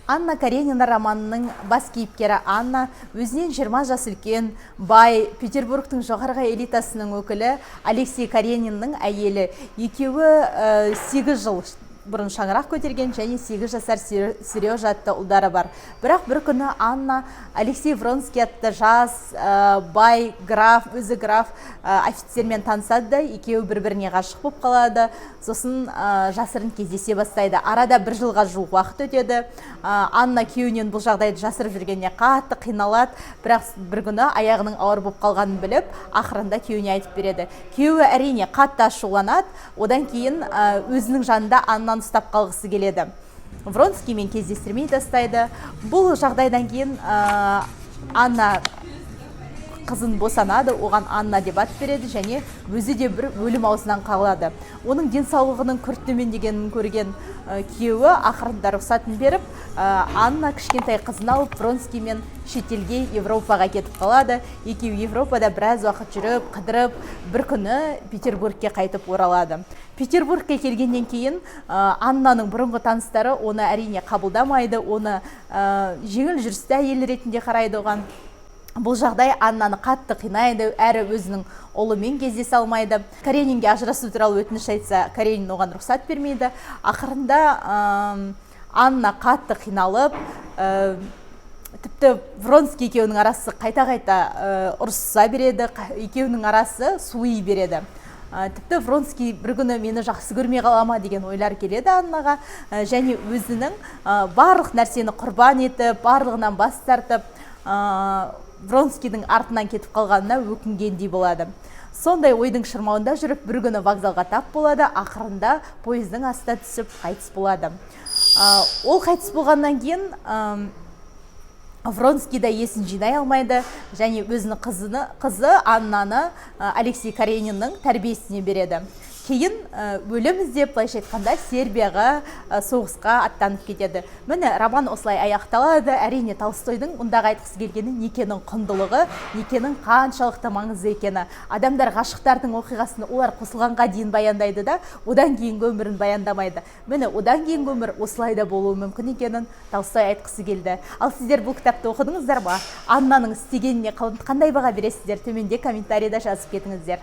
Анна Каренина романының бас кейіпкері Анна өзінен 20 жас үлкен, бай, Петербургтың жоғарғы элитасының өкілі Алексей Карениннің әйелі. Екеуі 8 жыл бұрын шаңырақ көтерген және 8 жасар Сережа атты ұлдары бар. Бірақ бір күні Анна Алексей Вронский атты жас, бай, граф, өзі граф офицермен танысады, екеуі бір-біріне ғашық болып қалады. Сосын жасырын кездесе бастайды. Арада 1 жылға жуық уақыт өтеді. Анна күйеуінен бұл жағдайды жасырып жүргеніне қатты қиналады, бірақ бір күні аяғының ауыр болып қалғанын біліп, ақырында күйеуіне айтып береді. Күйеуі әрине қатты ашуланады, одан кейін өзінің жанында Аннаны ұстап қалғысы келеді. Вронскиймен кездестірмей тастайды. Бұл жағдайдан кейін Анна қызын босанады, оған Анна деп ат береді және өзі де бір өлім аузынан қалады. Оның денсаулығының күрт төмендегенін көрген күйеуі ақырында рұқсатын беріп, Анна кішкентай қызын алып Вронскиймен шетелге, Европаға кетіп қалады. Екеуі Европада біраз уақыт жүріп, қыдырып, бір күні Петербургке қайтып оралады. Петербургке келгеннен кейін Аннаның бұрынғы таныстары оны әрине қабылдамайды, оны жеңіл жүрісті әйел ретінде қарайды оған. Бұл жағдай Аннаны қатты қинайды, әрі өзінің ұлымен кездесе алмайды. Каренинге ажырасу туралы өтініш айтса, Каренин оған рұқсат бермейді. Ақырында Анна қатты қиналып, тіпті Вронский екеуінің арасы қайта-қайта ұрсыса береді, екеуінің арасы суый береді. Тіпті Вронский бір күні мені жақсы көрмей қалама деген ойлар келеді Аннаға, және өзінің барлық нәрсені құрбан етіп, барлығынан бас тартып, Вронскийдің артынан кетіп қалғанына өкінгендей болады. Сондай ойдың шырмауында жүріп, бір күні вокзалға тап болады, ақырында пойыздың астына түсіп қайтыс болады. Ол қайтыс болғаннан кейін Вронский да есін жинай алмайды және өзінің қызы Аннаны Алексей Карениннің тәрбиесіне береді. Кейін өлім іздеп, былайша айтқанда, Сербияға соғысқа аттанып кетеді. Міне роман осылай аяқталады. Әрине Толстойдың мұндағы айтқысы келгені некенің құндылығы, некенің қаншалықты маңызды екені. Адамдар ғашықтардың оқиғасын олар қосылғанға дейін баяндайды да, одан кейінгі өмірін баяндамайды. Міне одан кейінгі өмір осылай да болуы мүмкін екенін Толстой айтқысы келді. Ал сіздер бұл кітапты оқыдыңыздар ма? Аннаның істегеніне қандай баға бересіздер? Төменде комментарийда жазып кетіңіздер.